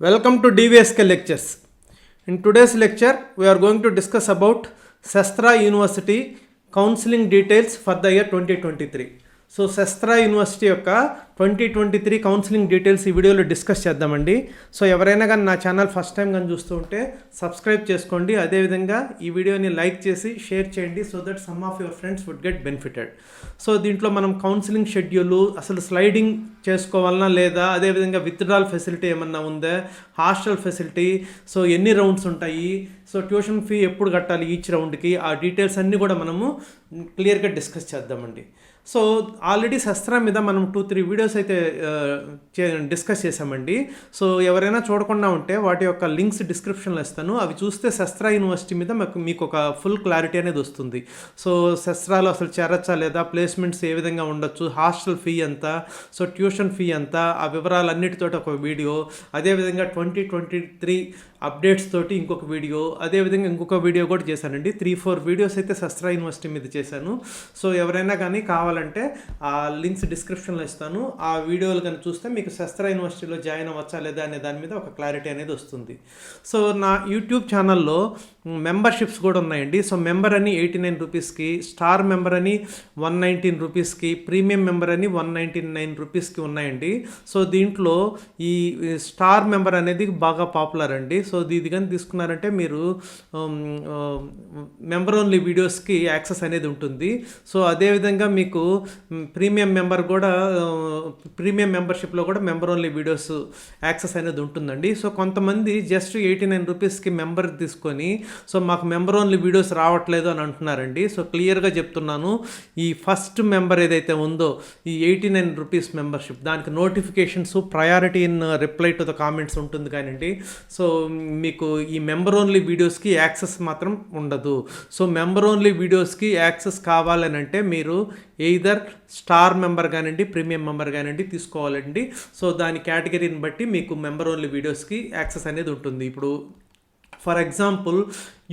Welcome to DVSK lectures. In today's lecture, we are going to discuss about Shastra University counseling details for the year 2023. So SASTRA university యొక్క 2023 counselling details ఈ వీడియోలో discuss చేద్దామండి. So ఎవరైనా కానీ నా channel first time కానీ చూస్తూ ఉంటే సబ్స్క్రైబ్ చేసుకోండి. అదేవిధంగా ఈ వీడియోని లైక్ చేసి షేర్ చేయండి so that some of your friends would get benefited. So దీంట్లో మనం కౌన్సిలింగ్ షెడ్యూల్, అసలు స్లైడింగ్ చేసుకోవాలన్నా లేదా, అదేవిధంగా విత్డ్రాల్ ఫెసిలిటీ ఏమన్నా ఉందా, హాస్టల్ ఫెసిలిటీ, సో ఎన్ని రౌండ్స్ ఉంటాయి, సో ట్యూషన్ ఫీ ఎప్పుడు కట్టాలి ఈచ్ రౌండ్కి, ఆ డీటెయిల్స్ అన్నీ కూడా మనము క్లియర్గా డిస్కస్ చేద్దామండి. సో ఆల్రెడీ శస్త్రా మీద మనం 2-3 వీడియోస్ అయితే డిస్కస్ చేసామండి. సో ఎవరైనా చూడకుండా ఉంటే వాటి యొక్క లింక్స్ డిస్క్రిప్షన్లో ఇస్తాను. అవి చూస్తే శస్త్రా యూనివర్సిటీ మీద మీకు ఒక ఫుల్ క్లారిటీ అనేది వస్తుంది. సో శస్త్రాలో అసలు చేరచ్చా లేదా, ప్లేస్మెంట్స్ ఏ విధంగా ఉండొచ్చు, హాస్టల్ ఫీ ఎంత, సో ట్యూషన్ ఫీ ఎంత, ఆ వివరాలన్నిటితో ఒక వీడియో, అదేవిధంగా 2023 అప్డేట్స్ తోటి ఇంకొక వీడియో, అదేవిధంగా ఇంకొక వీడియో కూడా చేశానండి. 3-4 వీడియోస్ అయితే శస్త్రా యూనివర్సిటీ మీద చేశాను. సో ఎవరైనా కానీ కావాలంటే ఆ లింక్స్ డిస్క్రిప్షన్లో ఇస్తాను. ఆ వీడియోలు కానీ చూస్తే మీకు శస్త్రా యూనివర్సిటీలో జాయిన్ అవ్వచ్చా లేదా అనే దాని మీద ఒక క్లారిటీ అనేది వస్తుంది. సో నా యూట్యూబ్ ఛానల్లో మెంబర్షిప్స్ కూడా ఉన్నాయండి. సో మెంబర్ అని 89 రూపీస్కి, స్టార్ మెంబర్ అని 119 రూపీస్కి, ప్రీమియం మెంబర్ అని 199 రూపీస్కి ఉన్నాయండి. సో దీంట్లో ఈ స్టార్ మెంబర్ అనేది బాగా పాపులర్ అండి. సో ఇది కానీ తీసుకున్నారంటే మీరు మెంబర్ ఓన్లీ వీడియోస్కి యాక్సెస్ అనేది ఉంటుంది. సో అదేవిధంగా మీకు ప్రీమియం మెంబర్షిప్లో కూడా మెంబర్ ఓన్లీ వీడియోస్ యాక్సెస్ అనేది ఉంటుందండి. సో కొంతమంది జస్ట్ 89 రూపీస్కి మెంబర్ తీసుకొని సో మాకు మెంబర్ ఓన్లీ వీడియోస్ రావట్లేదు అని అంటున్నారండి. సో క్లియర్గా చెప్తున్నాను, ఈ ఫస్ట్ మెంబర్ ఏదైతే ఉందో ఈ 89 రూపీస్ మెంబర్షిప్, దానికి notifications, priority in reply to the comments ఉంటుంది కానివ్వండి. సో మీకు ఈ మెంబర్ ఓన్లీ వీడియోస్కి యాక్సెస్ మాత్రం ఉండదు. సో మెంబర్ ఓన్లీ వీడియోస్కి యాక్సెస్ కావాలని అంటే మీరు ఎయిదర్ స్టార్ మెంబర్ కానివ్వండి, ప్రీమియం మెంబర్ కానివ్వండి తీసుకోవాలండి. సో దాని కేటగిరీని బట్టి మీకు మెంబర్ ఓన్లీ వీడియోస్కి యాక్సెస్ అనేది ఉంటుంది. ఇప్పుడు for example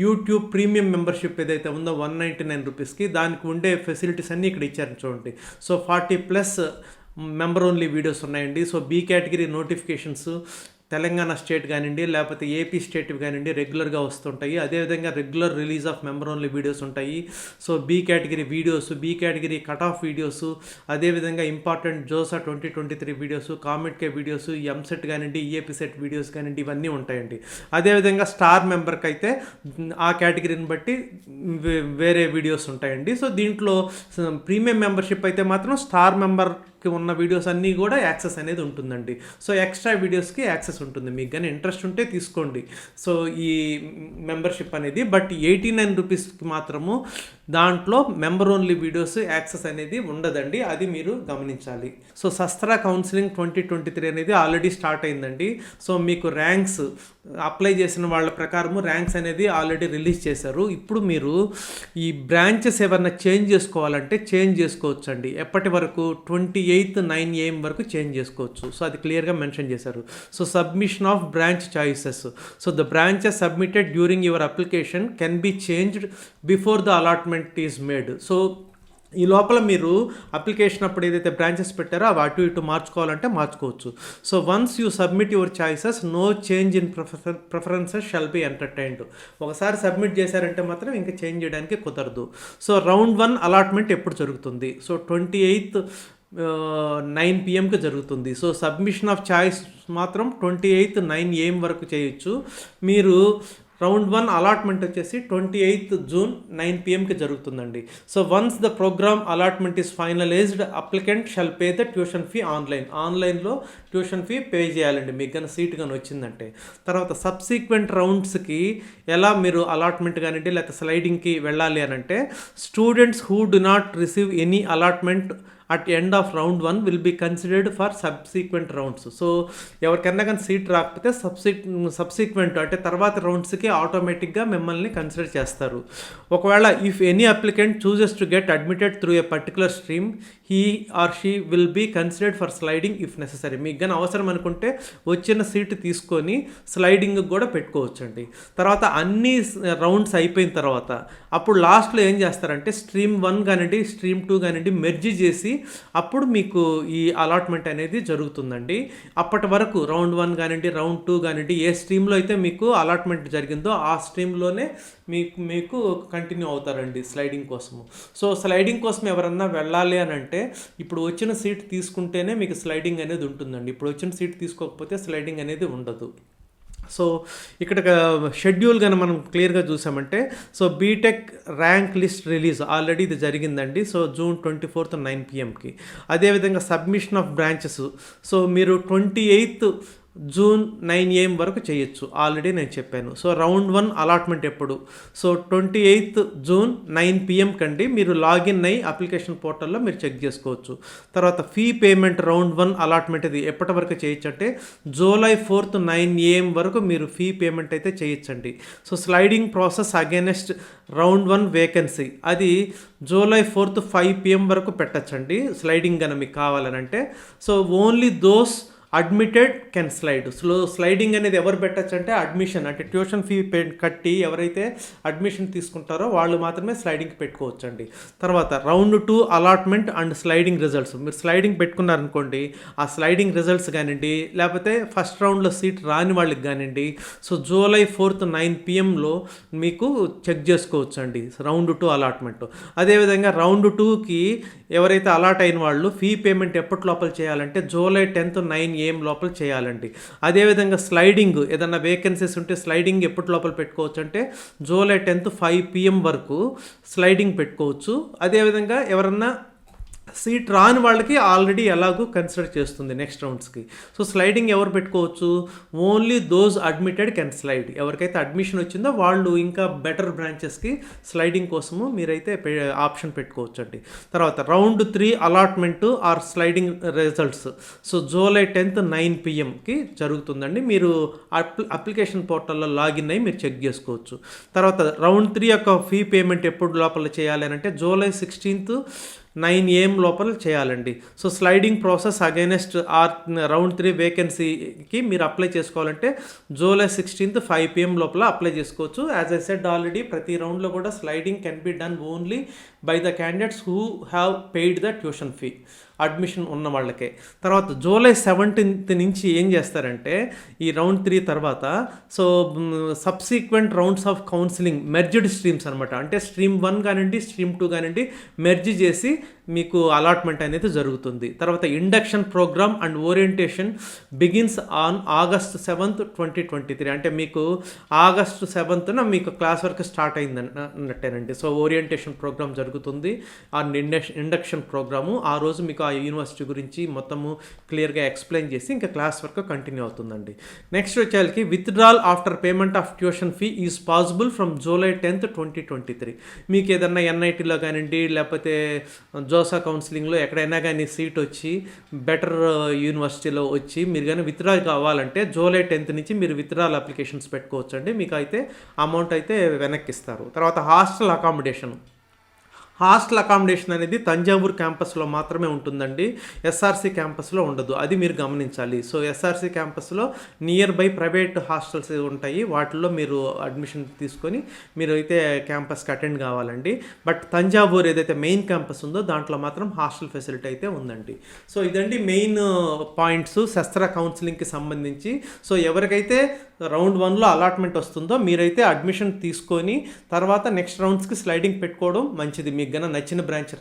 YouTube premium membership ఏదైతే ఉందో 199 రూపీస్కి, దానికి ఉండే ఫెసిలిటీస్ అన్నీ ఇక్కడ ఇచ్చారు చూడండి. సో 40+ మెంబర్ ఓన్లీ వీడియోస్ ఉన్నాయండి. So B category notifications Telangana state కానివ్వండి, లేకపోతే ఏపీ స్టేట్ కానివ్వండి రెగ్యులర్గా వస్తుంటాయి. అదేవిధంగా regular release of member only videos ఉంటాయి. So B category videos, B category cut off videos, అదేవిధంగా important JoSAA 2023 videos, COMEDK videos, EAMCET కానివ్వండి, ఈఏపీ సెట్ వీడియోస్ కానివ్వండి, ఇవన్నీ ఉంటాయండి. అదేవిధంగా స్టార్ మెంబర్కి అయితే ఆ కేటగిరీని బట్టి వేరే వీడియోస్ ఉంటాయండి. సో దీంట్లో ప్రీమియం మెంబర్షిప్ అయితే మాత్రం స్టార్ మెంబర్కి ఉన్న వీడియోస్ అన్నీ కూడా యాక్సెస్ అనేది ఉంటుందండి. సో ఎక్స్ట్రా వీడియోస్కి యాక్సెస్ ఉంటుంది. మీకు కానీ ఇంట్రెస్ట్ ఉంటే తీసుకోండి సో ఈ మెంబర్షిప్ అనేది. బట్ 89 రూపీస్కి మాత్రము దాంట్లో మెంబర్ ఓన్లీ వీడియోస్ యాక్సెస్ అనేది ఉండదండి, అది మీరు గమనించాలి. సో శస్త్రా కౌన్సిలింగ్ 2023 అనేది ఆల్రెడీ స్టార్ట్ అయిందండి. సో మీకు ర్యాంక్స్ అప్లై చేసిన వాళ్ళ ప్రకారము ర్యాంక్స్ అనేది ఆల్రెడీ రిలీజ్ చేశారు. ఇప్పుడు మీరు ఈ బ్రాంచెస్ ఏమన్నా చేంజ్ చేసుకోవాలంటే చేంజ్ చేసుకోవచ్చు అండి. ఎప్పటి వరకు 28th 9 AM వరకు చేంజ్ చేసుకోవచ్చు. సో అది క్లియర్గా మెన్షన్ చేశారు. So submission of branch choices, so the branches submitted during your application can be changed before the allotment is made. So ఈ లోపల మీరు అప్లికేషన్ అప్పుడు ఏదైతే బ్రాంచెస్ పెట్టారో అవి అటు ఇటు మార్చుకోవాలంటే మార్చుకోవచ్చు. So once you submit your choices no change in preferences shall be entertained. ఒకసారి సబ్మిట్ చేశారంటే మాత్రం ఇంకా చేంజ్ చేయడానికి కుదరదు. సో రౌండ్ 1 అలాట్మెంట్ ఎప్పుడు జరుగుతుంది? సో 28th 9 PMకి జరుగుతుంది. సో సబ్మిషన్ ఆఫ్ చాయిస్ మాత్రం 28th 9 AM వరకు చేయొచ్చు. మీరు రౌండ్ 1 అలాట్మెంట్ వచ్చేసి 28th June 9 PMకి జరుగుతుందండి. So once the program allotment is finalized applicant shall pay the tuition fee ఆన్లైన్లో ట్యూషన్ ఫీ పే చేయాలండి మీకు కానీ సీట్ కానీ వచ్చిందంటే. తర్వాత సబ్సీక్వెంట్ రౌండ్స్కి ఎలా మీరు అలాట్మెంట్ కానివ్వండి లేకపోతే స్లైడింగ్కి వెళ్ళాలి అని అంటే students who do not receive any allotment at end of round 1 will be considered for subsequent rounds. So ఎవరికన్నా కానీ సీట్ రాకపోతే సబ్సీక్వెంట్ అంటే తర్వాత రౌండ్స్కి ఆటోమేటిక్గా మిమ్మల్ని కన్సిడర్ చేస్తారు. ఒకవేళ if any applicant chooses to get admitted through a particular stream he or she will be considered for sliding if necessary. మీకు కానీ అవసరం అనుకుంటే వచ్చిన సీట్ తీసుకొని స్లైడింగ్ కూడా పెట్టుకోవచ్చండి. తర్వాత అన్ని రౌండ్స్ అయిపోయిన తర్వాత అప్పుడు లాస్ట్లో ఏం చేస్తారంటే స్ట్రీమ్ 1 కానివ్వండి, స్ట్రీమ్ 2 కానివ్వండి మెర్జీ చేసి అప్పుడు మీకు ఈ అలాట్మెంట్ అనేది జరుగుతుందండి. అప్పటి వరకు రౌండ్ 1 కానివ్వండి, రౌండ్ 2 కానివ్వండి, ఏ స్ట్రీమ్లో అయితే మీకు అలాట్మెంట్ జరిగిందో ఆ స్ట్రీమ్లోనే మీకు కంటిన్యూ అవుతారండి స్లైడింగ్ కోసము. సో స్లైడింగ్ కోసం ఎవరన్నా వెళ్ళాలి అని అంటే ఇప్పుడు వచ్చిన సీట్ తీసుకుంటేనే మీకు స్లైడింగ్ అనేది ఉంటుందండి. ఇప్పుడు వచ్చిన సీట్ తీసుకోకపోతే స్లైడింగ్ అనేది ఉండదు. సో ఇక్కడ షెడ్యూల్ కానీ మనం క్లియర్గా చూసామంటే, so BTech rank list release already ఇది జరిగిందండి. So June 24 9 PM. అదేవిధంగా సబ్మిషన్ ఆఫ్ బ్రాంచెస్, సో మీరు 28 June 9 AM వరకు చేయొచ్చు, ఆల్రెడీ నేను చెప్పాను. సో రౌండ్ 1 అలాట్మెంట్ ఎప్పుడు, సో 28 June 9 PM కండి మీరు లాగిన్ అయ్యి అప్లికేషన్ పోర్టల్లో మీరు చెక్ చేసుకోవచ్చు. తర్వాత ఫీ పేమెంట్ రౌండ్ 1 అలాట్మెంట్ ఇది ఎప్పటి వరకు చేయొచ్చు అంటే July 4 9 AM వరకు మీరు ఫీ పేమెంట్ అయితే చేయొచ్చండి. So sliding process against round 1 vacancy అది July 4 5 PM వరకు పెట్టచ్చండి స్లైడింగ్ కనుక మీకు కావాలనంటే. So only those admitted can slide. Sliding అనేది ఎవరు పెట్టచ్చు అంటే అడ్మిషన్, అంటే ట్యూషన్ ఫీ కట్టి ఎవరైతే అడ్మిషన్ తీసుకుంటారో వాళ్ళు మాత్రమే స్లైడింగ్ పెట్టుకోవచ్చండి. తర్వాత round 2 allotment and sliding results, మీరు స్లైడింగ్ పెట్టుకున్నారనుకోండి, ఆ స్లైడింగ్ రిజల్ట్స్ కానివ్వండి, లేకపోతే ఫస్ట్ రౌండ్లో సీట్ రాని వాళ్ళకి కానివ్వండి, సో July 4 9 PM మీకు చెక్ చేసుకోవచ్చు అండి రౌండ్ 2 అలాట్మెంట్. అదేవిధంగా రౌండ్ 2కి ఎవరైతే అలాట్ అయిన వాళ్ళు ఫీ పేమెంట్ ఎప్పటి లోపల చేయాలంటే July 10 9 AM లోపల చేయాలండి. అదేవిధంగా స్లైడింగ్ ఏదన్నా వేకెన్సీస్ ఉంటే స్లైడింగ్ ఎప్పటి లోపల పెట్టుకోవచ్చు అంటే July 10 5 PM వరకు స్లైడింగ్ పెట్టుకోవచ్చు. అదేవిధంగా ఎవరన్నా సీట్ రాని వాళ్ళకి ఆల్రెడీ ఎలాగూ కన్సిడర్ చేస్తుంది నెక్స్ట్ రౌండ్స్కి. సో స్లైడింగ్ ఎవరు పెట్టుకోవచ్చు, only those admitted can slide. ఎవరికైతే అడ్మిషన్ వచ్చిందో వాళ్ళు ఇంకా బెటర్ బ్రాంచెస్కి స్లైడింగ్ కోసము మీరైతే ఆప్షన్ పెట్టుకోవచ్చు అండి. తర్వాత round 3 allotment or sliding results, so July 10 9 PM జరుగుతుందండి. మీరు అప్లికేషన్ పోర్టల్లో లాగిన్ అయ్యి మీరు చెక్ చేసుకోవచ్చు. తర్వాత రౌండ్ 3 యొక్క ఫీ పేమెంట్ ఎప్పుడు లోపల చేయాలి అని అంటే July 16 9 AM లోపల చేయాలండి. So sliding process against or round 3 వేకెన్సీకి మీరు అప్లై చేసుకోవాలంటే July 16 5 PM లోపల అప్లై చేసుకోవచ్చు. యాజ్ ఐ సెడ్ ఆల్రెడీ ప్రతి రౌండ్లో కూడా sliding can be done only by the candidates who have paid the tuition fee, admission ఉన్న వాళ్ళకే. తర్వాత July 17 నుంచి ఏం చేస్తారంటే ఈ రౌండ్ 3 తర్వాత so subsequent rounds of counselling merged streams అనమాట, అంటే స్ట్రీమ్ 1 కానివ్వండి స్ట్రీమ్ 2 కానివ్వండి మెర్జ్ చేసి మీకు అలాట్మెంట్ అనేది జరుగుతుంది. తర్వాత induction program and orientation begins on August 7 2023, అంటే మీకు August 7న మీకు క్లాస్ వర్క్ స్టార్ట్ అయింది అన్నట్టేనండి. సో ఓరియంటేషన్ ప్రోగ్రామ్ జరుగుతుంది, ఆ ఇండక్షన్ ప్రోగ్రాము ఆ రోజు మీకు ఆ యూనివర్సిటీ గురించి మొత్తము క్లియర్గా ఎక్స్ప్లెయిన్ చేసి ఇంకా క్లాస్ వర్క్ కంటిన్యూ అవుతుందండి. నెక్స్ట్ వచ్చేకి withdrawal after payment of tuition fee is possible from July 10 2023. మీకు ఏదన్నా NITలో కానివ్వండి లేకపోతే జోసా కౌన్సిలింగ్లో ఎక్కడైనా కానీ సీట్ వచ్చి బెటర్ యూనివర్సిటీలో వచ్చి మీరు కానీ విత్డ్రా కావాలంటే July 10 నుంచి మీరు విత్డ్రాల్ అప్లికేషన్స్ పెట్టుకోవచ్చు అండి. మీకు అయితే అమౌంట్ అయితే వెనక్కి ఇస్తారు. తర్వాత హాస్టల్ అకామిడేషన్ అనేది తంజావూరు క్యాంపస్లో మాత్రమే ఉంటుందండి, SRC క్యాంపస్లో ఉండదు, అది మీరు గమనించాలి. సో SRC క్యాంపస్లో నియర్ బై ప్రైవేట్ హాస్టల్స్ ఉంటాయి, వాటిల్లో మీరు అడ్మిషన్ తీసుకొని మీరు అయితే క్యాంపస్కి అటెండ్ కావాలండి. బట్ తంజావూరు ఏదైతే మెయిన్ క్యాంపస్ ఉందో దాంట్లో మాత్రం హాస్టల్ ఫెసిలిటీ అయితే ఉందండి. సో ఇదండి మెయిన్ పాయింట్స్ శస్త్ర కౌన్సిలింగ్కి సంబంధించి. సో ఎవరికైతే రౌండ్ 1లో అలాట్మెంట్ వస్తుందో మీరైతే అడ్మిషన్ తీసుకొని తర్వాత నెక్స్ట్ రౌండ్స్కి స్లైడింగ్ పెట్టుకోవడం మంచిది, మీకు గన నచ్చిన బ్రాంచ్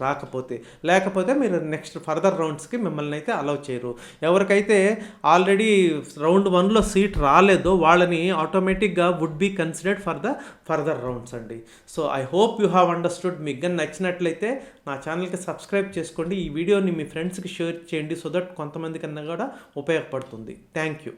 లేకపోతే మీరు నెక్స్ట్ ఫర్దర్ రౌండ్స్కి మిమ్మల్ని అయితే అలౌ చేయరు. ఎవరికైతే ఆల్రెడీ రౌండ్ 1లో సీట్ రాలేదో వాళ్ళని ఆటోమేటిక్గా would be considered for the further rounds అండి. So I hope you have understood. మీకు గన నచ్చినట్లయితే నా ఛానల్కి సబ్స్క్రైబ్ చేసుకోండి, ఈ వీడియోని మీ ఫ్రెండ్స్కి షేర్ చేయండి, సో దట్ కొంతమంది కన్నా కూడా ఉపయోగపడుతుంది. Thank you.